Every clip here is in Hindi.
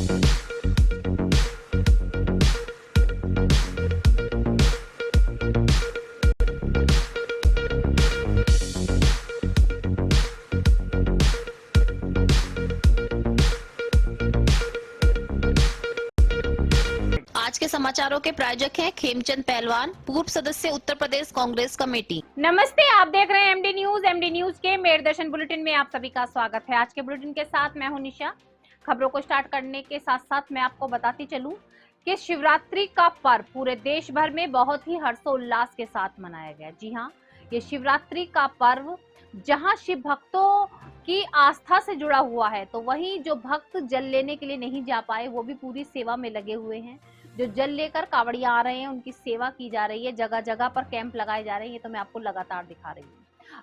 आज के समाचारों के प्रायोजक हैं खेमचंद पहलवान, पूर्व सदस्य उत्तर प्रदेश कांग्रेस कमेटी। नमस्ते, आप देख रहे हैं एमडी न्यूज। एमडी न्यूज के मेरदर्शन बुलेटिन में आप सभी का स्वागत है। आज के बुलेटिन के साथ मैं हूं निशा। खबरों को स्टार्ट करने के साथ साथ मैं आपको बताती चलूं कि शिवरात्रि का पर्व पूरे देश भर में बहुत ही हर्षोल्लास के साथ मनाया गया। जी हाँ, ये शिवरात्रि का पर्व जहां शिव भक्तों की आस्था से जुड़ा हुआ है, तो वहीं जो भक्त जल लेने के लिए नहीं जा पाए वो भी पूरी सेवा में लगे हुए हैं। जो जल लेकर कावड़िया आ रहे हैं उनकी सेवा की जा रही है, जगह जगह पर कैंप लगाए जा रहे हैं। ये तो मैं आपको लगातार दिखा रही हूँ।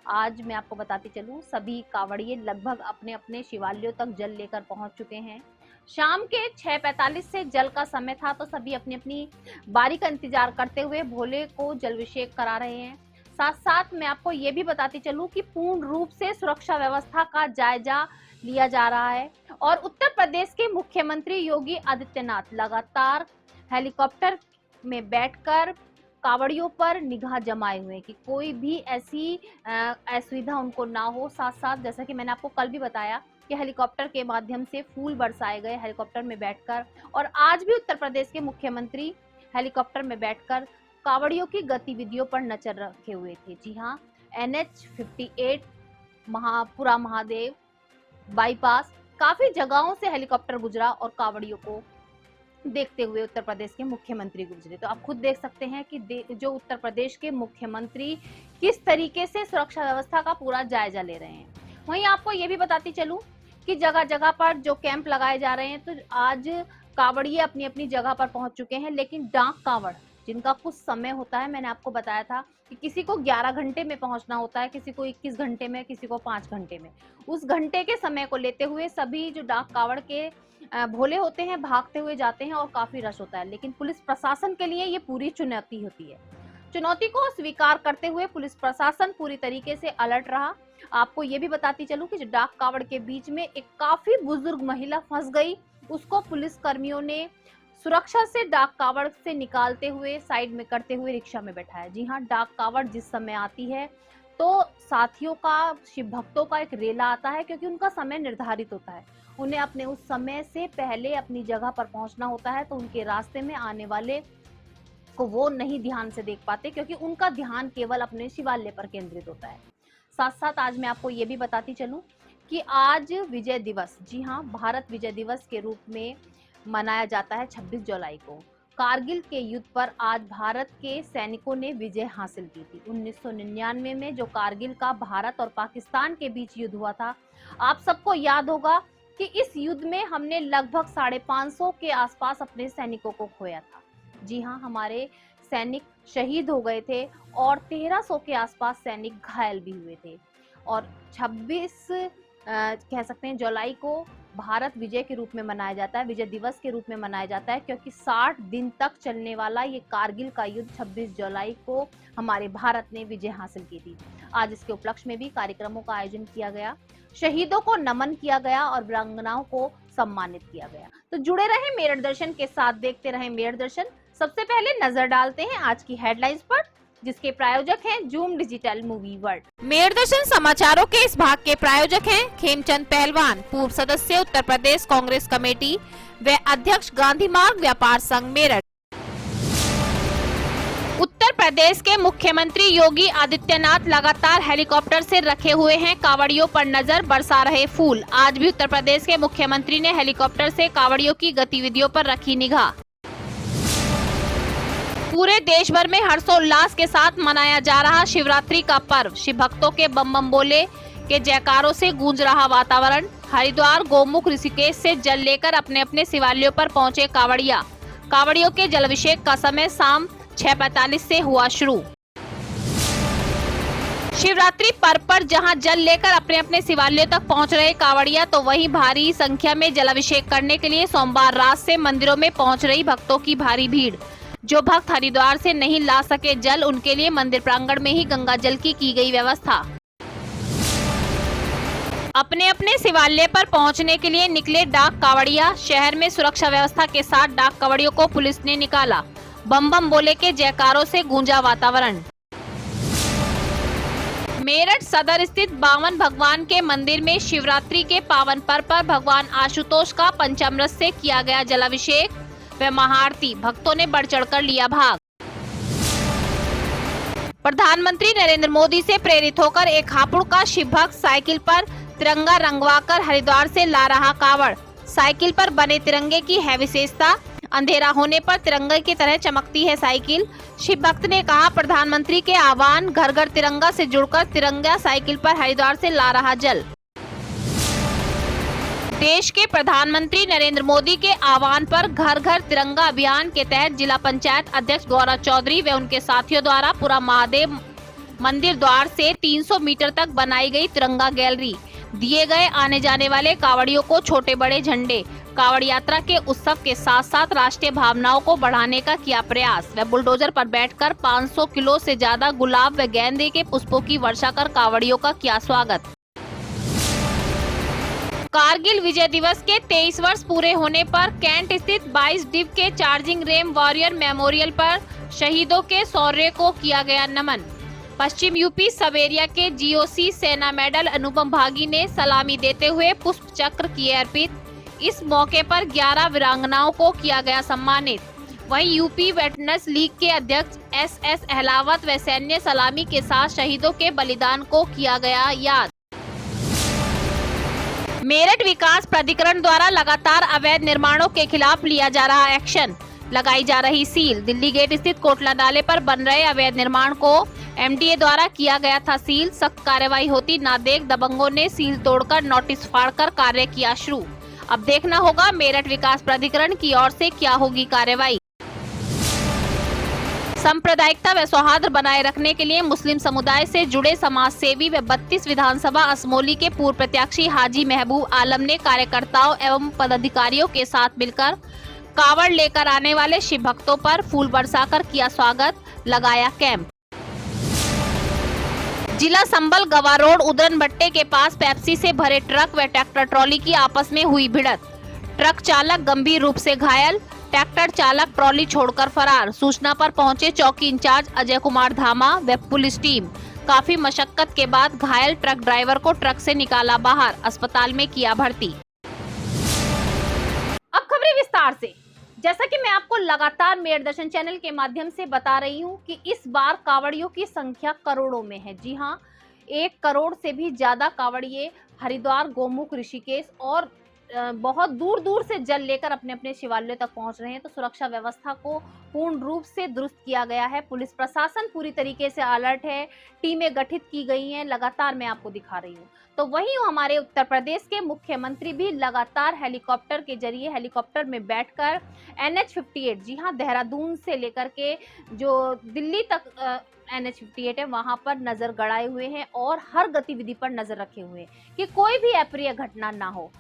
आज मैं आपको बताती चलूं, सभी कावड़िये लगभग अपने अपने शिवालयों तक जल लेकर पहुंच चुके हैं। शाम के 6:45 से जल का समय था, तो सभी अपनी अपनी बारी का इंतजार करते हुए भोले को जलाभिषेक करा रहे हैं। साथ साथ मैं आपको ये भी बताती चलूं कि पूर्ण रूप से सुरक्षा व्यवस्था का जायजा लिया जा रहा है और उत्तर प्रदेश के मुख्यमंत्री योगी आदित्यनाथ लगातार हेलीकॉप्टर में बैठकर कावड़ियों पर निगाह जमाए हुए हैं कि कोई भी ऐसी असुविधा उनको ना हो। साथ साथ जैसा कि मैंने आपको कल भी बताया कि हेलीकॉप्टर के माध्यम से फूल बरसाए गए हेलीकॉप्टर में बैठकर, और आज भी उत्तर प्रदेश के मुख्यमंत्री हेलीकॉप्टर में बैठकर कावड़ियों की गतिविधियों पर नजर रखे हुए थे। जी हाँ, NH 58 महापुरा महादेव बाईपास काफी जगहों से हेलीकॉप्टर गुजरा और कावड़ियों को देखते हुए उत्तर प्रदेश के मुख्यमंत्री गुजरे। तो आप खुद देख सकते हैं कि जो उत्तर प्रदेश के मुख्यमंत्री किस तरीके से सुरक्षा व्यवस्था का पूरा जायजा ले रहे हैं। वहीं आपको ये भी बताती चलूं कि जगह जगह पर जो कैंप लगाए जा रहे हैं, तो आज कावड़िये अपनी अपनी जगह पर पहुंच चुके हैं, लेकिन डाक कावड़ जिनका कुछ समय होता है, मैंने आपको बताया था कि किसी को 11 घंटे में पहुंचना होता है, किसी को 21 घंटे में, किसी को 5 घंटे में। उस घंटे के समय को लेते हुए सभी जो डाक कावड़ के भोले होते हैं भागते हुए जाते हैं और काफी रश होता है। लेकिन पुलिस प्रशासन के लिए ये पूरी चुनौती होती है। चुनौती को स्वीकार करते हुए पुलिस प्रशासन पूरी तरीके से अलर्ट रहा। आपको ये भी बताती चलूं कि डाक कावड़ के बीच में एक काफी बुजुर्ग महिला फंस गई, उसको पुलिस कर्मियों ने सुरक्षा से डाक कावड़ से निकालते हुए साइड में करते हुए रिक्शा में बैठाया। जी हाँ, डाक कावड़ जिस समय आती है तो साथियों का, शिव भक्तों का एक रेला आता है, क्योंकि उनका समय निर्धारित होता है। उन्हें अपने उस समय से पहले अपनी जगह पर पहुंचना होता है, तो उनके रास्ते में आने वाले को वो नहीं ध्यान से देख पाते, क्योंकि उनका ध्यान केवल अपने शिवालय पर केंद्रित होता है। साथ साथ आज मैं आपको ये भी बताती चलूं कि आज विजय दिवस, जी हाँ, भारत विजय दिवस के रूप में मनाया जाता है 26 जुलाई को। कारगिल के युद्ध पर आज भारत के सैनिकों ने विजय हासिल की थी। 1999 में जो कारगिल का भारत और पाकिस्तान के बीच युद्ध हुआ था, आप सबको याद होगा कि इस युद्ध में हमने लगभग 550 के आसपास अपने सैनिकों को खोया था। जी हाँ, हमारे सैनिक शहीद हो गए थे और 1300 के आसपास सैनिक घायल भी हुए थे। और 26 कह सकते हैं जुलाई को भारत विजय के रूप में मनाया जाता है, विजय दिवस के रूप में मनाया जाता है, क्योंकि 60 दिन तक चलने वाला ये कारगिल का युद्ध 26 जुलाई को हमारे भारत ने विजय हासिल की थी। आज इसके उपलक्ष्य में भी कार्यक्रमों का आयोजन किया गया, शहीदों को नमन किया गया और वीरांगनाओं को सम्मानित किया गया। तो जुड़े रहे मेरठ दर्शन के साथ, देखते रहे मेरठ दर्शन। सबसे पहले नजर डालते हैं आज की हेडलाइंस पर, जिसके प्रायोजक हैं Zoom digital movie world. Meerut Darshan समाचारों के इस भाग के प्रायोजक हैं खेमचंद पहलवान, पूर्व सदस्य उत्तर प्रदेश कांग्रेस कमेटी व अध्यक्ष गांधी मार्ग व्यापार संघ मेरठ। उत्तर प्रदेश के मुख्यमंत्री योगी आदित्यनाथ लगातार हेलीकॉप्टर से रखे हुए हैं कावड़ियों पर नजर, बरसा रहे फूल। आज भी उत्तर प्रदेश के मुख्यमंत्री ने हेलीकॉप्टर से कावड़ियों की गतिविधियों पर रखी निगाह। पूरे देश भर में हर्षोल्लास के साथ मनाया जा रहा शिवरात्रि का पर्व, शिव भक्तों के बम बम बोले के जयकारों से गूंज रहा वातावरण। हरिद्वार, गोमुख, ऋषिकेश से जल लेकर अपने अपने शिवालयों पर पहुंचे कावड़िया। कावड़ियों के जलाभिषेक का समय शाम 6:45 से हुआ शुरू। शिवरात्रि पर्व पर जहां जल लेकर अपने अपने शिवालयों तक पहुंच रहे कावड़िया, तो वहीं भारी संख्या में जलाभिषेक करने के लिए सोमवार रात से मंदिरों में पहुंच रही भक्तों की भारी भीड़। जो भक्त हरिद्वार से नहीं ला सके जल, उनके लिए मंदिर प्रांगण में ही गंगा जल की गई व्यवस्था। अपने अपने शिवालय पर पहुंचने के लिए निकले डाक कावड़िया। शहर में सुरक्षा व्यवस्था के साथ डाक कावड़ियों को पुलिस ने निकाला। बम बम बोले के जयकारों से गूंजा वातावरण। मेरठ सदर स्थित बावन भगवान के मंदिर में शिवरात्रि के पावन पर्व पर भगवान आशुतोष का पंचामृत से किया गया जलाभिषेक व महाआरती। भक्तों ने बढ़ चढ़कर लिया भाग। प्रधानमंत्री नरेंद्र मोदी से प्रेरित होकर एक हापुड़ का शिव भक्त साइकिल पर तिरंगा रंगवाकर हरिद्वार से ला रहा कावड़। साइकिल पर बने तिरंगे की है विशेषता, अंधेरा होने पर तिरंगे की तरह चमकती है साइकिल। शिव भक्त ने कहा, प्रधानमंत्री के आह्वान, घर घर तिरंगा से जुड़कर तिरंगा साइकिल पर हरिद्वार से ला रहा जल। देश के प्रधानमंत्री नरेंद्र मोदी के आह्वान पर घर घर तिरंगा अभियान के तहत जिला पंचायत अध्यक्ष गौरव चौधरी व उनके साथियों द्वारा पूरा महादेव मंदिर द्वार से 300 मीटर तक बनाई गई तिरंगा गैलरी, दिए गए आने जाने वाले कावड़ियों को छोटे बड़े झंडे। कावड़ यात्रा के उत्सव के साथ साथ राष्ट्रीय भावनाओं को बढ़ाने का किया प्रयास व बुलडोजर पर बैठकर 500 किलो से ज्यादा गुलाब व गेंदे के पुष्पों की वर्षा कर कावड़ियों का किया स्वागत। कारगिल विजय दिवस के 23 वर्ष पूरे होने पर कैंट स्थित 22 डिव के चार्जिंग रेम वॉरियर मेमोरियल पर शहीदों के शौर्य को किया गया नमन। पश्चिम यूपी सवेरिया के जीओसी सेना मेडल अनुपम भागी ने सलामी देते हुए पुष्प चक्र किए अर्पित। इस मौके पर 11 वीरांगनाओं को किया गया सम्मानित। वहीं यूपी वेटरन्स लीग के अध्यक्ष एस अहलावत व सैन्य सलामी के साथ शहीदों के बलिदान को किया गया याद। मेरठ विकास प्राधिकरण द्वारा लगातार अवैध निर्माणों के खिलाफ लिया जा रहा एक्शन, लगाई जा रही सील। दिल्ली गेट स्थित कोटला नाले पर बन रहे अवैध निर्माण को एमडीए द्वारा किया गया था सील। सख्त कार्रवाई होती ना देख दबंगों ने सील तोड़कर नोटिस फाड़कर कार्य किया शुरू। अब देखना होगा मेरठ विकास प्राधिकरण की ओर से क्या होगी कार्रवाई। सांप्रदायिकता व सौहार्द बनाए रखने के लिए मुस्लिम समुदाय से जुड़े समाज सेवी व 32 विधानसभा असमोली के पूर्व प्रत्याशी हाजी महबूब आलम ने कार्यकर्ताओं एवं पदाधिकारियों के साथ मिलकर कावड़ लेकर आने वाले शिव भक्तों पर फूल बरसाकर किया स्वागत, लगाया कैंप। जिला संबल गवा रोड उदरन भट्टे के पास पेप्सी से भरे ट्रक व ट्रैक्टर ट्रॉली की आपस में हुई भिड़ंत। ट्रक चालक गंभीर रूप से घायल, ट्रैक्टर चालक ट्रॉली छोड़कर फरार। सूचना पर पहुंचे चौकी इंचार्ज अजय कुमार धामा व पुलिस टीम। काफी मशक्कत के बाद घायल ट्रक ड्राइवर को ट्रक से निकाला बाहर, अस्पताल में किया भर्ती। अब खबरें विस्तार से। जैसा कि मैं आपको लगातार मेयर दर्शन चैनल के माध्यम से बता रही हूं कि इस बार कावड़ियों की संख्या करोड़ों में है। जी हां, 1 करोड़ से भी ज्यादा कावड़िए हरिद्वार, गोमुख, ऋषिकेश और बहुत दूर दूर से जल लेकर अपने अपने शिवालय तक पहुंच रहे हैं। तो सुरक्षा व्यवस्था को पूर्ण रूप से दुरुस्त किया गया है। पुलिस प्रशासन पूरी तरीके से अलर्ट है, टीमें गठित की गई हैं, लगातार मैं आपको दिखा रही हूं। तो वहीं हमारे उत्तर प्रदेश के मुख्यमंत्री भी लगातार हेलीकॉप्टर के जरिए हेलीकॉप्टर में बैठकर NH-58, जी हां, देहरादून से लेकर के जो दिल्ली तक NH-58 है वहां पर नजर गड़ाए हुए हैं और हर गतिविधि पर नजर रखे हुए हैं कि कोई भी अप्रिय घटना ना हो।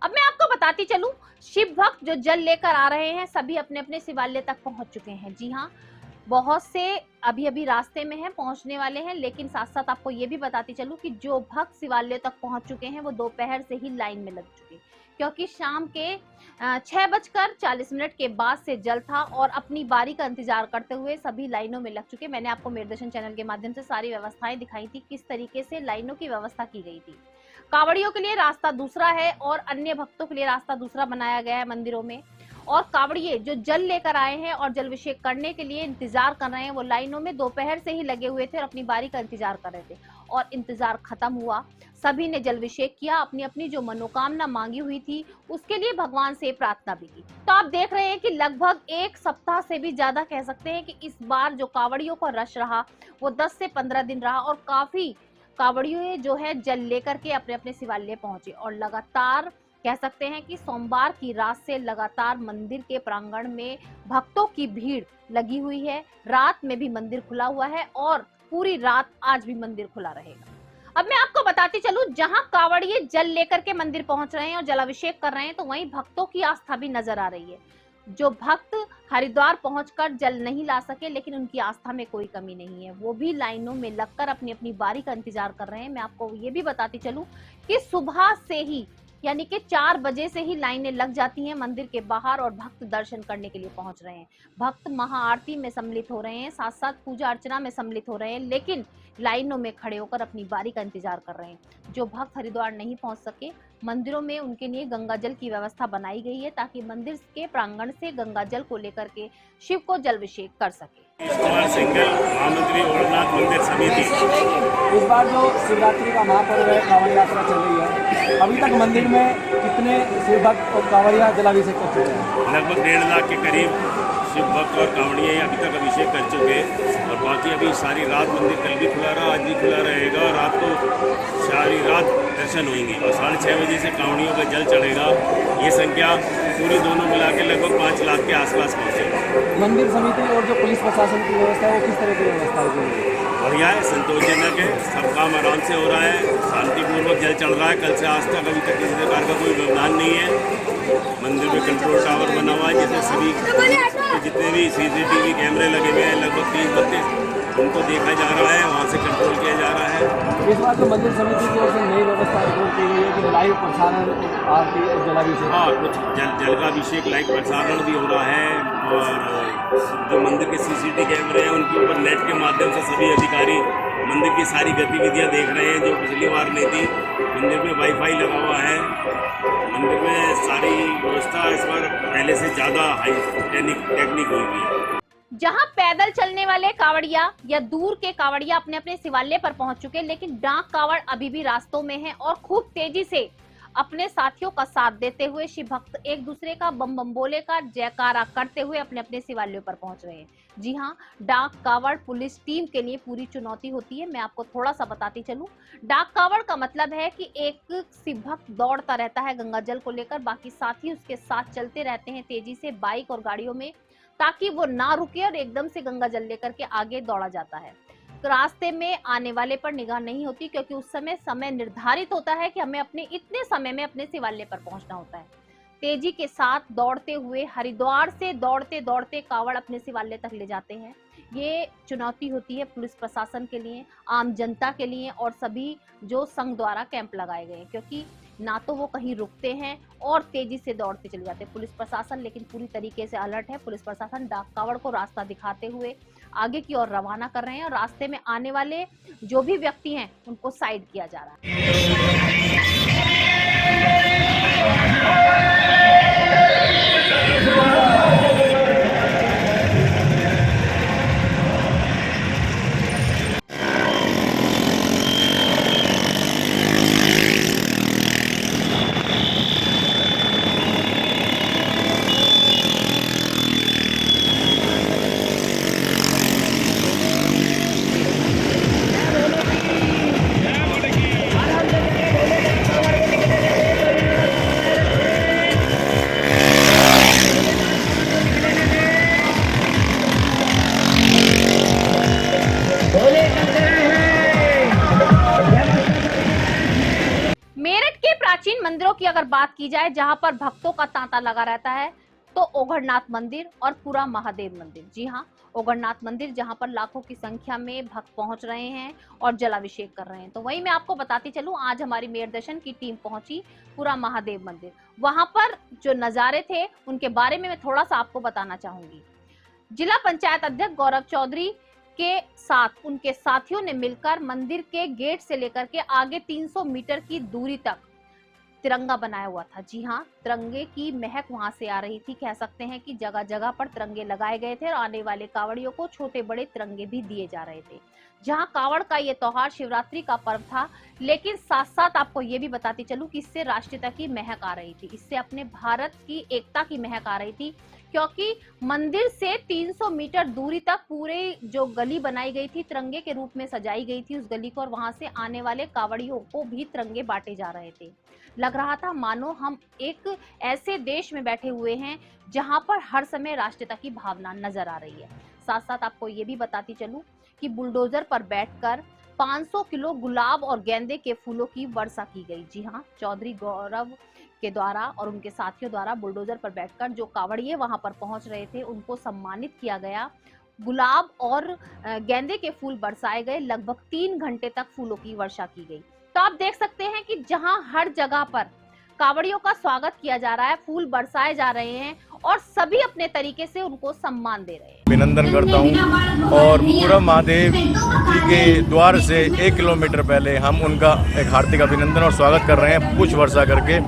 अब मैं आपको बताती चलूं, शिव भक्त जो जल लेकर आ रहे हैं सभी अपने अपने शिवालय तक पहुंच चुके हैं। जी हां, बहुत से अभी अभी रास्ते में हैं, पहुंचने वाले हैं, लेकिन साथ साथ आपको ये भी बताती चलूं कि जो भक्त शिवालय तक पहुंच चुके हैं वो दोपहर से ही लाइन में लग चुके हैं, क्योंकि शाम के 6:40 के बाद से जल था और अपनी बारी का इंतजार करते हुए सभी लाइनों में लग चुके। मैंने आपको मेरदर्शन चैनल के माध्यम से सारी व्यवस्थाएं दिखाई थी, किस तरीके से लाइनों की व्यवस्था की गई थी। कांवड़ियों के लिए रास्ता दूसरा है और अन्य भक्तों के लिए रास्ता दूसरा बनाया गया है मंदिरों में। और कांवड़िए जो जल लेकर आए हैं और जलाभिषेक करने के लिए इंतजार कर रहे हैं, वो लाइनों में दोपहर से ही लगे हुए थे और अपनी बारी का इंतजार कर रहे थे। और इंतजार खत्म हुआ, सभी ने जलाभिषेक किया, अपनी अपनी जो मनोकामना मांगी हुई थी उसके लिए भगवान से प्रार्थना भी की। तो आप देख रहे हैं कि लगभग एक सप्ताह से भी ज्यादा कह सकते हैं कि इस बार जो कांवड़ियों का रश रहा वो 10 से 15 दिन रहा और काफी कांवड़ियों जो है जल लेकर के अपने अपने शिवालय पहुंचे। और लगातार कह सकते हैं कि सोमवार की रात से लगातार मंदिर के प्रांगण में भक्तों की भीड़ लगी हुई है। रात में भी मंदिर खुला हुआ है और पूरी रात आज भी मंदिर खुला रहेगा। अब मैं आपको बताती चलूं, जहां कांवड़िए जल लेकर के मंदिर पहुंच रहे हैं और जलाभिषेक कर रहे हैं, तो वहीं भक्तों की आस्था भी नजर आ रही है। जो भक्त हरिद्वार पहुंचकर जल नहीं ला सके, लेकिन उनकी आस्था में कोई कमी नहीं है, वो भी लाइनों में लगकर अपनी अपनी बारी का इंतजार कर रहे हैं। मैं आपको ये भी बताती चलूं कि सुबह से ही यानी कि 4 बजे से ही लाइनें लग जाती हैं मंदिर के बाहर और भक्त दर्शन करने के लिए पहुंच रहे हैं। भक्त महाआरती में सम्मिलित हो रहे हैं, साथ साथ पूजा अर्चना में सम्मिलित हो रहे हैं, लेकिन लाइनों में खड़े होकर अपनी बारी का इंतजार कर रहे हैं। जो भक्त हरिद्वार नहीं पहुंच सके, मंदिरों में उनके लिए गंगा जल की व्यवस्था बनाई गई है ताकि मंदिर के प्रांगण से गंगा जल को लेकर के शिव को जलाभिषेक कर सके। सिंगल महामंत्री ओरनाथ मंदिर समिति इस बार जो शिवरात्रि का महापर्व है, कांवड़ यात्रा चल रही है, अभी तक मंदिर में कितने शिव भक्त और कांवड़िया जलाभिषेक कर चुके हैं? लगभग 1.5 लाख के करीब शिव भक्त और कांवड़िया अभी तक अभिषेक कर चुके हैं। और बाकी अभी सारी रात मंदिर कल भी खुला रहा, आज भी खुला रहेगा और रात को सारी रात दर्शन होंगे और 6:30 बजे से कांवड़ियों का जल चढ़ेगा। ये संख्या पूरी दोनों मिला के लगभग 5 लाख के आसपास पहुँचेगी। मंदिर समिति और जो पुलिस प्रशासन की व्यवस्था है वो किस तरह की व्यवस्था है? बढ़िया है, संतोषजनक है, सब काम आराम से हो रहा है, शांतिपूर्वक जल चढ़ रहा है। कल से आज तक अभी तक किसी प्रकार का कोई व्यवधान नहीं है। मंदिर में कंट्रोल टावर बना हुआ है जिसमें सभी जितने भी CCTV कैमरे लगे हुए हैं, लगभग 30-32 उनको देखा जा रहा है, वहाँ से कंट्रोल किया जा रहा है। इस बार तो मंदिर समिति की ओर से नई व्यवस्था की गई है कि लाइव प्रसारण आरती और जलाभिषेक। हाँ, कुछ जल का अभिषेक लाइव प्रसारण भी हो रहा है और जो मंदिर के CCTV कैमरे हैं उनके ऊपर नेट के माध्यम से सभी अधिकारी मंदिर की सारी गतिविधियां देख रहे हैं, जो पिछली बार नहीं थी। मंदिर में वाईफाई लगा हुआ है, मंदिर में सारी व्यवस्था इस बार पहले से ज़्यादा हाई टेक्निक हुई है। जहां पैदल चलने वाले कांवड़िया या दूर के कांवड़िया अपने अपने शिवालय पर पहुंच चुके, लेकिन डाक कांवड़ अभी भी रास्तों में है और खूब तेजी से अपने साथियों का साथ देते हुए शिव भक्त एक दूसरे का बम बम बोले का जयकारा करते हुए अपने अपने शिवालयों पर पहुंच रहे हैं। जी हाँ, डाक कांवड़ पुलिस टीम के लिए पूरी चुनौती होती है। मैं आपको थोड़ा सा बताती चलूं, डाक कांवड़ का मतलब है कि एक शिव भक्त दौड़ता रहता है गंगा जल को लेकर, बाकी साथी उसके साथ चलते रहते हैं तेजी से बाइक और गाड़ियों में, ताकि वो ना रुके और एकदम से गंगा जल लेकर के आगे दौड़ा जाता है। रास्ते में आने वाले पर निगाह नहीं होती, क्योंकि उस समय निर्धारित होता है कि हमें अपने इतने समय में अपने शिवालय पर पहुंचना होता है। तेजी के साथ दौड़ते हुए हरिद्वार से दौड़ते दौड़ते कांवड़ अपने शिवालय तक ले जाते हैं। ये चुनौती होती है पुलिस प्रशासन के लिए, आम जनता के लिए और सभी जो संघ द्वारा कैंप लगाए गए, क्योंकि ना तो वो कहीं रुकते हैं और तेजी से दौड़ते चले जाते हैं। पुलिस प्रशासन लेकिन पूरी तरीके से अलर्ट है। पुलिस प्रशासन डाक कांवड़ को रास्ता दिखाते हुए आगे की ओर रवाना कर रहे हैं और रास्ते में आने वाले जो भी व्यक्ति हैं उनको साइड किया जा रहा है। मेरठ के प्राचीन मंदिरों की अगर बात की जाए, जहां पर भक्तों का तांता लगा रहता है, तो ओघड़नाथ मंदिर और पूरा महादेव मंदिर। जी हाँ, ओघड़नाथ मंदिर जहां पर लाखों की संख्या में भक्त पहुंच रहे हैं और जलाभिषेक कर रहे हैं। तो वहीं मैं आपको बताती चलूं, आज हमारी मेयर दर्शन की टीम पहुंची पूरा महादेव मंदिर। वहां पर जो नजारे थे उनके बारे में मैं थोड़ा सा आपको बताना चाहूंगी। जिला पंचायत अध्यक्ष गौरव चौधरी के साथ उनके साथियों ने मिलकर मंदिर के गेट से लेकर के आगे 300 मीटर की दूरी तक तिरंगा बनाया हुआ था। जी हाँ, तिरंगे की महक वहां से आ रही थी। कह सकते हैं कि जगह जगह पर तिरंगे लगाए गए थे और आने वाले कावड़ियों को छोटे बड़े तिरंगे भी दिए जा रहे थे। जहां कावड़ का ये त्योहार शिवरात्रि का पर्व था, लेकिन साथ साथ आपको ये भी बताती चलूं कि इससे राष्ट्रीयता की महक आ रही थी, इससे अपने भारत की एकता की महक आ रही थी, क्योंकि मंदिर से 300 मीटर दूरी तक पूरे जो गली बनाई गई थी तिरंगे के रूप में सजाई गई थी उस गली को, और वहां से आने वाले कावड़ियों को भी तिरंगे बांटे जा रहे थे। लग रहा था मानो हम एक ऐसे देश में बैठे हुए हैं जहां पर हर समय राष्ट्रीयता की भावना नजर आ रही है। साथ साथ आपको ये भी बताती चलूं कि बुलडोजर पर बैठकर 500 किलो गुलाब और गेंदे के फूलों की वर्षा की गई। जी हाँ, चौधरी गौरव के द्वारा और उनके साथियों द्वारा बुलडोजर पर बैठकर जो कावड़िए वहां पर पहुंच रहे थे उनको सम्मानित किया गया। गुलाब और गेंदे के फूल बरसाए गए। लगभग 3 घंटे तक फूलों की वर्षा की गई। तो आप देख सकते हैं कि जहां हर जगह पर कावड़ियों का स्वागत किया जा रहा है, फूल बरसाए जा रहे हैं और सभी अपने तरीके से उनको सम्मान दे रहे हैं। अभिनंदन करता हूं और पूरा महादेव जी के द्वार से 1 किलोमीटर पहले हम उनका एक हार्दिक अभिनंदन और स्वागत कर रहे हैं पुष्प वर्षा करके,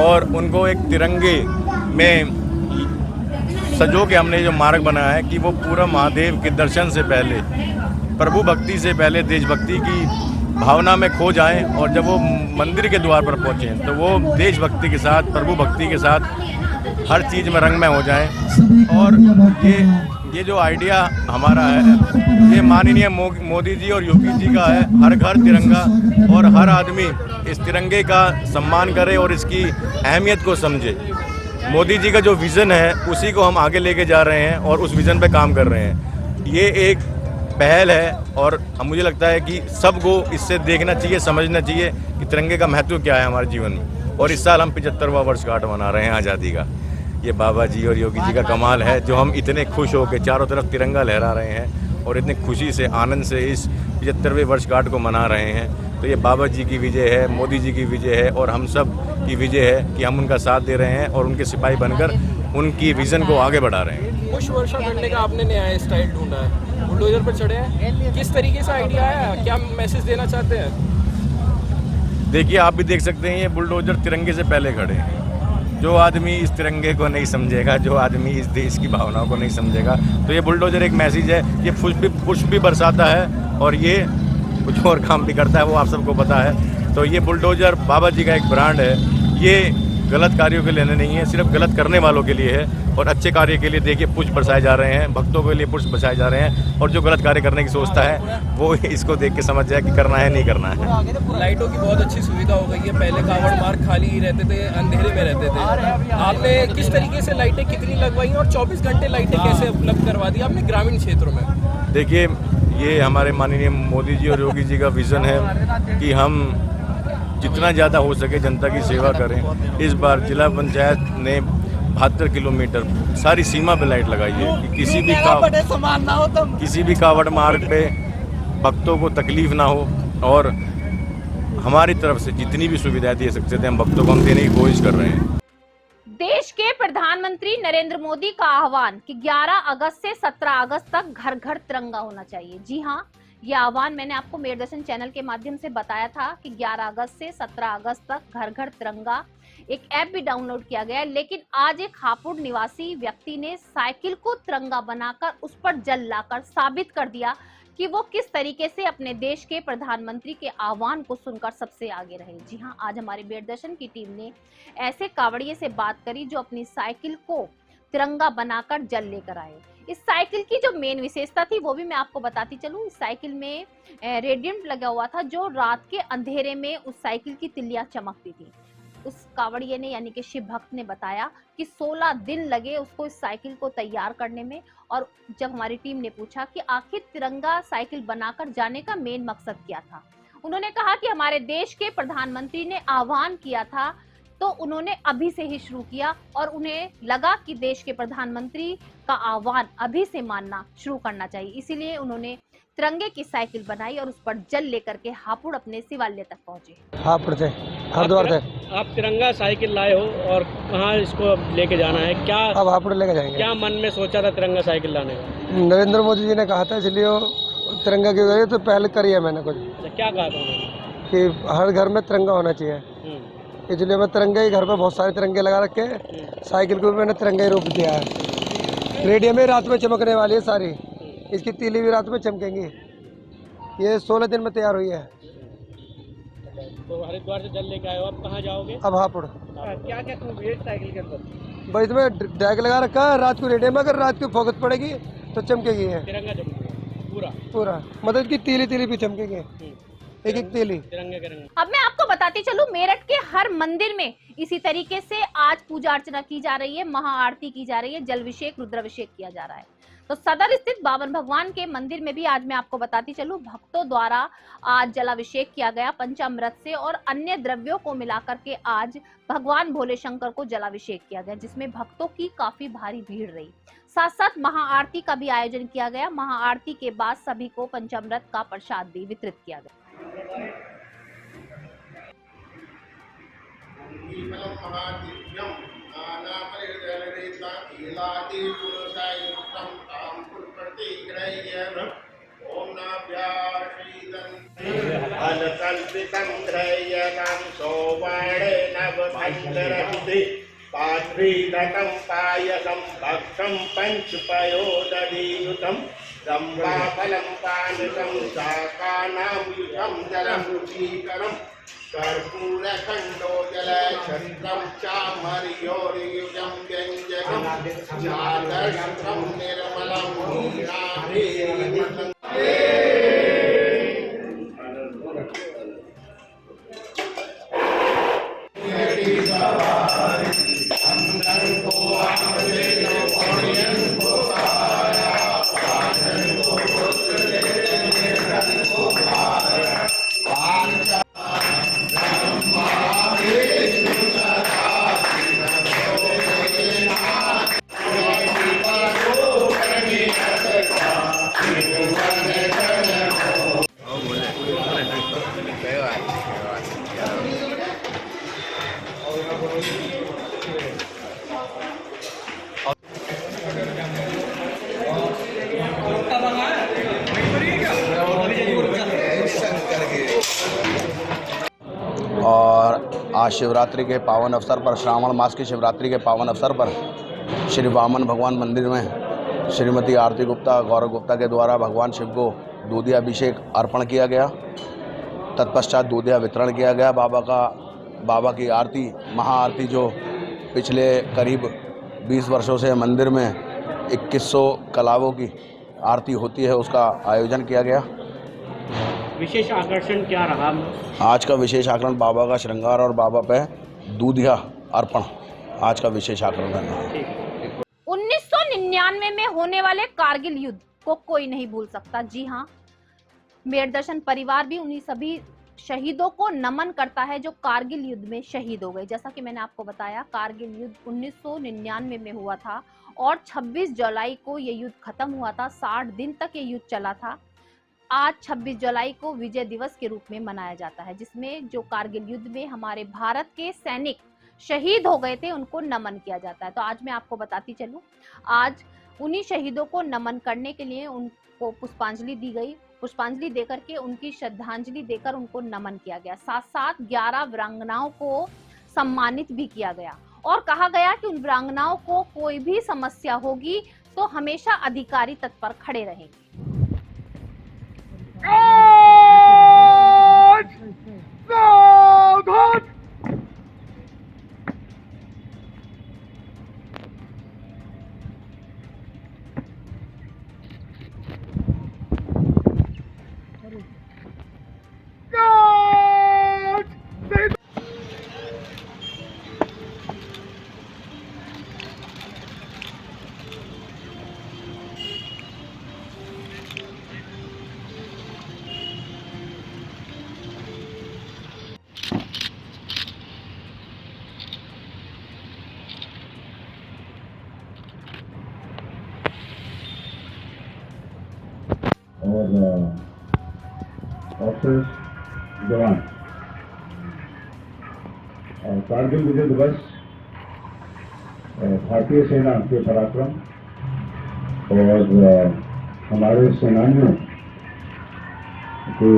और उनको एक तिरंगे में सजो के हमने जो मार्ग बनाया है कि वो पूरा महादेव के दर्शन से पहले, प्रभु भक्ति से पहले देशभक्ति की भावना में खो जाएं, और जब वो मंदिर के द्वार पर पहुंचें तो वो देशभक्ति के साथ, प्रभु भक्ति के साथ हर चीज़ में रंगमय हो जाएं। और ये जो आइडिया हमारा है ये माननीय मोदी जी और योगी जी का है। हर घर तिरंगा और हर आदमी इस तिरंगे का सम्मान करे और इसकी अहमियत को समझे। मोदी जी का जो विज़न है उसी को हम आगे लेके जा रहे हैं और उस विज़न पे काम कर रहे हैं। ये एक पहल है और मुझे लगता है कि सबको इससे देखना चाहिए, समझना चाहिए कि तिरंगे का महत्व क्या है हमारे जीवन में। और इस साल हम 75वां वर्षगांठ मना रहे हैं आज़ादी का। ये बाबा जी और योगी जी का कमाल है जो हम इतने खुश होकर चारों तरफ तिरंगा लहरा रहे हैं और इतने खुशी से, आनंद से इस 75वें वर्षगांठ को मना रहे हैं। तो ये बाबा जी की विजय है, मोदी जी की विजय है और हम सब की विजय है कि हम उनका साथ दे रहे हैं और उनके सिपाही बनकर उनकी विज़न को आगे बढ़ा रहे हैं। पुष्प वर्षा करने का आपने नया स्टाइल ढूंढा है, बुलडोजर पर चढ़े हैं, किस तरीके से आइडिया आया, क्या मैसेज देना चाहते हैं? देखिए, आप भी देख सकते हैं ये बुलडोजर तिरंगे से पहले खड़े हैं। जो आदमी इस तिरंगे को नहीं समझेगा, जो आदमी इस देश की भावनाओं को नहीं समझेगा, तो ये बुलडोजर एक मैसेज है। ये पुष्प भी बरसाता है और ये कुछ और काम भी करता है, वो आप सबको पता है। तो ये बुलडोजर बाबा जी का एक ब्रांड है। ये गलत कार्यों के लिए नहीं है, सिर्फ गलत करने वालों के लिए है। और अच्छे कार्य के लिए देखिए पुष्प बरसाए जा रहे हैं, भक्तों के लिए पुष्प बरसाए जा रहे हैं। और जो गलत कार्य करने की सोचता है वो इसको देख के समझ जाए कि करना है नहीं करना है। लाइटों की बहुत अच्छी सुविधा हो गई है। पहले कावड़ मार्ग खाली ही रहते थे, अंधेरे में रहते थे। आपने किस तरीके से लाइटें कितनी लगवाई और 24 घंटे लाइटें कैसे उपलब्ध करवा दी आपने ग्रामीण क्षेत्रों में? देखिए, ये हमारे माननीय मोदी जी और योगी जी का विज़न है कि हम जितना ज़्यादा हो सके जनता की सेवा करें। इस बार जिला पंचायत ने 72 किलोमीटर सारी सीमा पे लाइट लगाई है कि किसी भी कावड़ मार्ग पे भक्तों को तकलीफ ना हो, और हमारी तरफ से जितनी भी सुविधाएं दे सकते थे हम भक्तों को हम देने की कोशिश कर रहे हैं। देश के प्रधानमंत्री नरेंद्र मोदी का आह्वान कि 11 अगस्त से 17 अगस्त तक घर घर तिरंगा होना चाहिए। जी हाँ, यह आह्वान मैंने आपको मेयर दर्शन चैनल के माध्यम से बताया था कि 11 अगस्त से 17 अगस्त तक घर घर तिरंगा। एक ऐप भी डाउनलोड किया गया है। लेकिन आज एक हापुड़ निवासी व्यक्ति ने साइकिल को तिरंगा बनाकर उस पर जल लाकर साबित कर दिया कि वो किस तरीके से अपने देश के प्रधानमंत्री के आह्वान को सुनकर सबसे आगे रहे। जी हाँ, आज हमारी मेयर दर्शन की टीम ने ऐसे कावड़िए से बात करी जो अपनी साइकिल को तिरंगा बनाकर जल लेकर आए। इस साइकिल की जो मेन विशेषता थी वो भी मैं आपको बताती चलूं। इस साइकिल में रेडियंट लगा हुआ था जो रात के अंधेरे में उस साइकिल की तिल्लियां चमकती थी। उस कावड़िए ने यानी कि शिव भक्त ने बताया कि 16 दिन लगे उसको इस साइकिल को तैयार करने में। और जब हमारी टीम ने पूछा कि आखिर तिरंगा साइकिल बनाकर जाने का मेन मकसद क्या था, उन्होंने कहा कि हमारे देश के प्रधानमंत्री ने आह्वान किया था तो उन्होंने अभी से ही शुरू किया और उन्हें लगा कि देश के प्रधानमंत्री का आह्वान अभी से मानना शुरू करना चाहिए। इसीलिए उन्होंने तिरंगे की साइकिल बनाई और उस पर जल लेकर के हापुड़ अपने शिवालय तक पहुंचे। हापुड़ से, हरिद्वार से। आप तिरंगा साइकिल लाए हो और कहाँ इसको लेके जाना है? क्या अब हापुड़ लेके जाएंगे। क्या मन में सोचा था तिरंगा साइकिल लाने का? नरेंद्र मोदी जी ने कहा था, इसलिए वो तिरंगा की वजह तो पहले करी है मैंने कुछ। क्या कहा था उन्होंने? कि हर घर में तिरंगा होना चाहिए, इसलिए मैं तिरंगे ही घर पे बहुत सारे तिरंगे लगा रखे, साइकिल को भी मैंने तिरंगा ही रूप दिया है। रेडियो में रात में चमकने वाली है सारी, इसकी तीली भी रात में चमकेंगी। ये 16 दिन में तैयार हुई है। तो हरिद्वार से जल लेके आए हो, अब कहाँ जाओगे? अब हापुड़। क्या क्या खूबियत साइकिल के अंदर? भाई इसमें डैग लगा रखा है, रात को रेडियो में अगर रात को फोकस पड़ेगी तो चमकेगी है तिरंगा चमकेगा पूरा, मतलब की तीली तीली भी चमकेगी, एक एक तीली तिरंगे के रंग। अब मैं आपको बताती चलूं, मेरठ के हर मंदिर में इसी तरीके से आज पूजा अर्चना की जा रही है, महाआरती की जा रही है, जलाभिषेक रुद्राभिषेक किया जा रहा है। तो सदर स्थित बावन भगवान के मंदिर में भी आज मैं आपको बताती चलूं, भक्तों द्वारा आज जलाभिषेक किया गया पंचामृत से और अन्य द्रव्यों को मिलाकर के आज भगवान भोले शंकर को जलाभिषेक किया गया, जिसमें भक्तों की काफी भारी भीड़ रही। साथ साथ महाआरती का भी आयोजन किया गया। महाआरती के बाद सभी को पंचामृत का प्रसाद भी वितरित किया गया। पात्रीदतं पायसं भक्षं पंचपयोदधियुतं रम्भाफलं पानकं शाकानां युतं जलं रुचिकरं कर्पूरखण्डोजलछत्रं चामर्योर्युजं व्यञ्जनं चादर्शं निर्मलं नीराभिमतं और आज शिवरात्रि के पावन अवसर पर, श्रावण मास की शिवरात्रि के पावन अवसर पर श्री वामन भगवान मंदिर में श्रीमती आरती गुप्ता, गौरव गुप्ता के द्वारा भगवान शिव को दूधिया अभिषेक अर्पण किया गया। तत्पश्चात दूधिया वितरण किया गया। बाबा की आरती, महाआरती जो पिछले करीब 20 वर्षों से मंदिर में 2100 कलावों की आरती होती है, उसका आयोजन किया गया। विशेष आकर्षण क्या रहा? आज का विशेष आकर्षण बाबा का श्रृंगार और बाबा पे दूधिया अर्पण आज का विशेष आकर्षण है। 1999 में होने वाले कारगिल युद्ध को कोई नहीं भूल सकता। जी हाँ, मेरदर्शन परिवार भी उन्हीं सभी शहीदों को नमन करता है जो कारगिल युद्ध में शहीद हो गए। जैसा कि मैंने आपको बताया, कारगिल युद्ध 1999 में हुआ था और 26 जुलाई को ये युद्ध खत्म हुआ था। 60 दिन तक ये युद्ध चला था। आज 26 जुलाई को विजय दिवस के रूप में मनाया जाता है, जिसमें जो कारगिल युद्ध में हमारे भारत के सैनिक शहीद हो गए थे उनको नमन किया जाता है। तो आज मैं आपको बताती चलूं, आज उन्हीं शहीदों को नमन करने के लिए उनको पुष्पांजलि दी गई। पुष्पांजलि देकर के उनकी श्रद्धांजलि देकर उनको नमन किया गया। साथ साथ 11 वीरांगनाओं को सम्मानित भी किया गया और कहा गया कि उन वीरांगनाओं को कोई भी समस्या होगी तो हमेशा अधिकारी तत्पर खड़े रहेंगे। ऑफिसर्स, जवान, कारगिल विजय दिवस भारतीय सेना के पराक्रम और हमारे सेनानियों के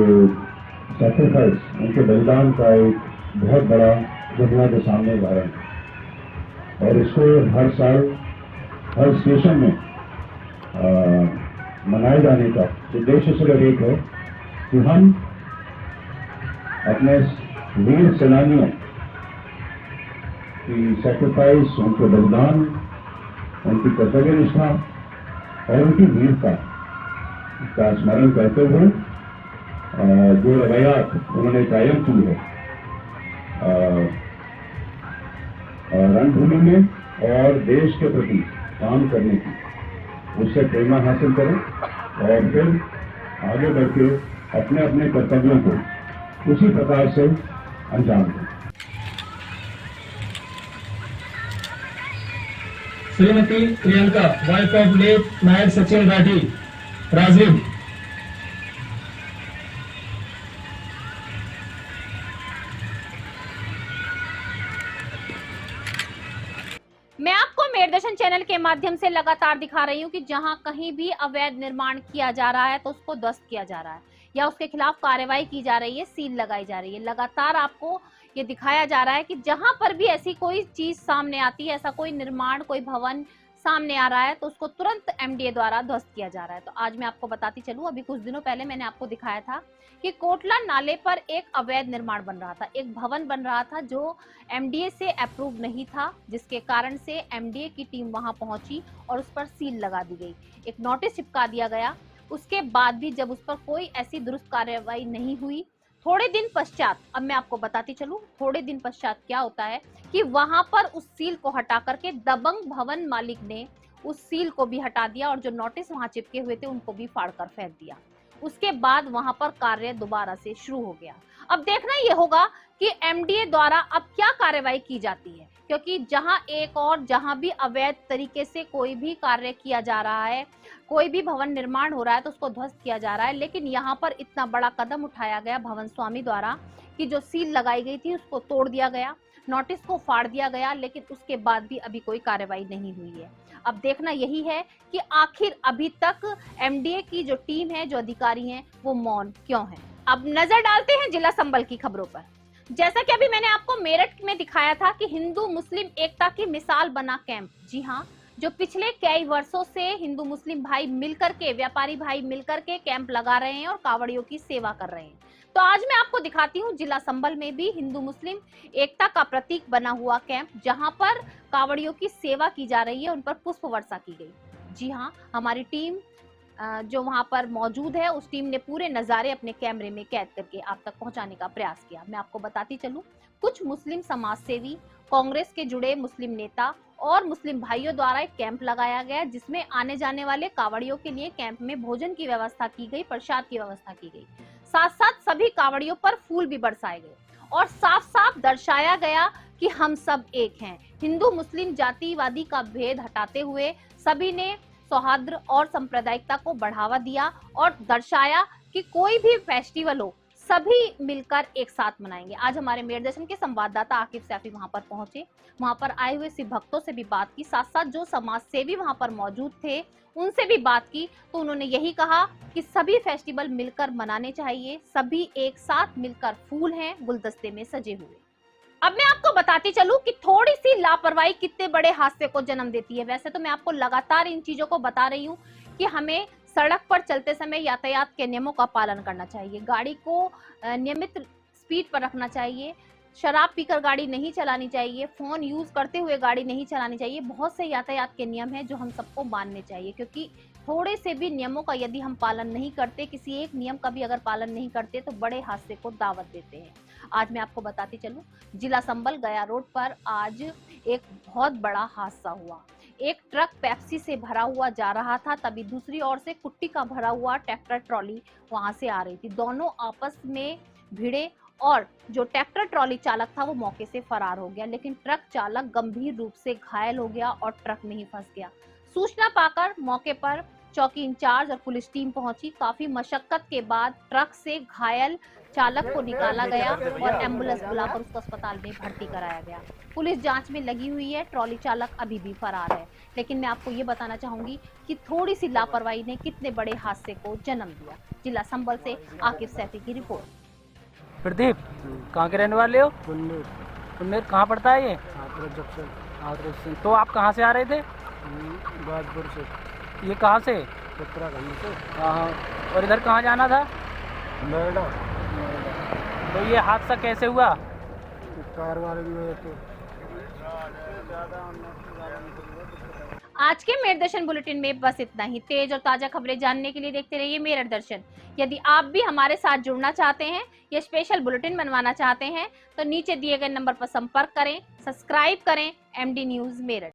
सैक्रिफाइस, उनके बलिदान का एक बहुत बड़ा दुनिया के सामने उदाहरण है। और इसको हर साल हर स्टेशन में मनाए जाने का उद्देश्य सिर्फ एक है कि हम अपने वीर सेनानियों की सैक्रिफाइस, उनके बलिदान, उनकी कर्तव्य निष्ठा और उनकी वीरता का स्मरण करते हुए जो रवायात उन्होंने कायम की है रणभूमि में और देश के प्रति काम करने की, उससे प्रेरणा हासिल करें और फिर आगे बढ़ के अपने अपने कर्तव्यों को उसी प्रकार से अंजाम दें। Shrimati Priyanka, wife of late Naik Sachin Rathi, Rajveer. मैं आपको मेरदर्शन चैनल के माध्यम से लगातार दिखा रही हूँ कि जहां कहीं भी अवैध निर्माण किया जा रहा है तो उसको ध्वस्त किया जा रहा है या उसके खिलाफ कार्रवाई की जा रही है, सील लगाई जा रही है। लगातार आपको ये दिखाया जा रहा है कि जहां पर भी ऐसी कोई चीज सामने आती है, ऐसा कोई निर्माण, कोई भवन सामने आ रहा है तो उसको तुरंत एमडीए द्वारा ध्वस्त किया जा रहा है। तो आज मैं आपको बताती चलूं, अभी कुछ दिनों पहले मैंने आपको दिखाया था कि कोटला नाले पर एक अवैध निर्माण बन रहा था, एक भवन बन रहा था जो एमडीए से अप्रूव नहीं था, जिसके कारण से एमडीए की टीम वहां पहुंची और उस पर सील लगा दी गई, एक नोटिस चिपका दिया गया। उसके बाद भी जब उस पर कोई ऐसी दुरुस्त कार्रवाई नहीं हुई, थोड़े दिन पश्चात, अब मैं आपको बताती चलूं, थोड़े दिन पश्चात क्या होता है कि वहां पर उस सील को हटा करके दबंग भवन मालिक ने उस सील को भी हटा दिया और जो नोटिस वहां चिपके हुए थे उनको भी फाड़कर फेंक दिया। उसके बाद वहां पर कार्य दोबारा से शुरू हो गया। अब देखना ये होगा कि एमडीए द्वारा अब क्या कार्रवाई की जाती है, क्योंकि जहां भी अवैध तरीके से कोई भी कार्य किया जा रहा है, कोई भी भवन निर्माण हो रहा है तो उसको ध्वस्त किया जा रहा है। लेकिन यहाँ पर इतना बड़ा कदम उठाया गया भवन स्वामी द्वारा कि जो सील लगाई गई थी उसको तोड़ दिया गया, नोटिस को फाड़ दिया गया, लेकिन उसके बाद भी अभी कोई कार्रवाई नहीं हुई है। अब देखना यही है कि आखिर अभी तक एमडीए की जो टीम है, जो अधिकारी हैं, वो मौन क्यों है। अब नजर डालते हैं जिला संबल की खबरों पर। जैसा कि अभी मैंने आपको मेरठ में दिखाया था कि हिंदू मुस्लिम एकता की मिसाल बना कैंप, जी हाँ, जो पिछले कई वर्षों से हिंदू मुस्लिम भाई मिलकर के, व्यापारी भाई मिलकर के कैंप लगा रहे हैं और कावड़ियों की सेवा कर रहे हैं। तो आज मैं आपको दिखाती हूँ जिला संबल में भी हिंदू मुस्लिम एकता का प्रतीक बना हुआ कैंप, जहां पर कावड़ियों की सेवा की जा रही है, उन पर पुष्प वर्षा की गई। जी हाँ, हमारी टीम जो वहां पर मौजूद है, उस टीम ने पूरे नजारे अपने कैमरे में कैद करके आप तक पहुंचाने का प्रयास किया। मैं आपको बताती चलूं, कुछ मुस्लिम समाज सेवी, कांग्रेस के जुड़े मुस्लिम नेता और मुस्लिम भाइयों द्वारा एक कैंप लगाया गया, जिसमें आने जाने वाले कावड़ियों के लिए कैंप में भोजन की व्यवस्था की गई, प्रसाद की व्यवस्था की गई। साथ साथ सभी कावड़ियों पर फूल भी बरसाए गए और साफ साफ दर्शाया गया कि हम सब एक हैं। हिंदू मुस्लिम जातिवादी का भेद हटाते हुए सभी ने सौहार्द और सांप्रदायिकता को बढ़ावा दिया और दर्शाया कि कोई भी फेस्टिवल हो, सभी मिलकर एक साथ मनाएंगे। आज हमारे मेरदर्शन के संवाददाता आकिब सैफी वहां पर पहुंचे, वहां पर आए हुए शिव भक्तों से भी बात की, साथ साथ जो समाज सेवी वहां पर मौजूद थे उनसे भी बात की। तो उन्होंने यही कहा कि सभी फेस्टिवल मिलकर मनाने चाहिए, सभी एक साथ मिलकर फूल हैं गुलदस्ते में सजे हुए। अब मैं आपको बताती चलूं कि थोड़ी सी लापरवाही कितने बड़े हादसे को जन्म देती है। वैसे तो मैं आपको लगातार इन चीजों को बता रही हूँ कि हमें सड़क पर चलते समय यातायात के नियमों का पालन करना चाहिए, गाड़ी को नियमित स्पीड पर रखना चाहिए, शराब पीकर गाड़ी नहीं चलानी चाहिए, फोन यूज करते हुए गाड़ी नहीं चलानी चाहिए। बहुत से यातायात के नियम हैं जो हम सबको मानने चाहिए, क्योंकि थोड़े से भी नियमों का यदि हम पालन नहीं करते, किसी एक नियम का भी अगर पालन नहीं करते, तो बड़े हादसे को दावत देते हैं। आज मैं आपको बताती चलूं, जिला संबल गया रोड पर आज एक बहुत बड़ा हादसा हुआ। एक ट्रक पेप्सी से भरा हुआ जा रहा था, तभी दूसरी ओर से कुट्टी का भरा हुआ ट्रैक्टर ट्रॉली वहां से आ रही थी। दोनों आपस में भिड़े और जो ट्रैक्टर ट्रॉली चालक था वो मौके से फरार हो गया, लेकिन ट्रक चालक गंभीर रूप से घायल हो गया और ट्रक में ही फंस गया। सूचना पाकर मौके पर चौकी इंचार्ज और पुलिस टीम पहुंची। काफी मशक्कत के बाद ट्रक से घायल चालक को निकाला गया और एम्बुलेंस बुलाकर उसको अस्पताल में भर्ती कराया गया। पुलिस जांच में लगी हुई है। ट्रॉली चालक अभी भी फरार है। लेकिन मैं आपको ये बताना चाहूंगी कि थोड़ी सी लापरवाही ने कितने बड़े हादसे को जन्म दिया। जिला संभल से आकिब सैफी की रिपोर्ट। प्रदीप, कहाँ के रहने वाले हो? पुन्नेर। कहाँ पड़ता है ये? जंक्शन। तो आप कहाँ से आ रहे थे? बाजपुर से। ये कहाँ से? उत्तराखंड से। हाँ। और इधर कहाँ जाना था? नोएडा। तो ये हादसा कैसे हुआ? कार वाले आज के मेरठ दर्शन बुलेटिन में बस इतना ही। तेज और ताजा खबरें जानने के लिए देखते रहिए मेरठ दर्शन। यदि आप भी हमारे साथ जुड़ना चाहते हैं या स्पेशल बुलेटिन बनवाना चाहते हैं तो नीचे दिए गए नंबर पर संपर्क करें, सब्सक्राइब करें। MD news Meerut.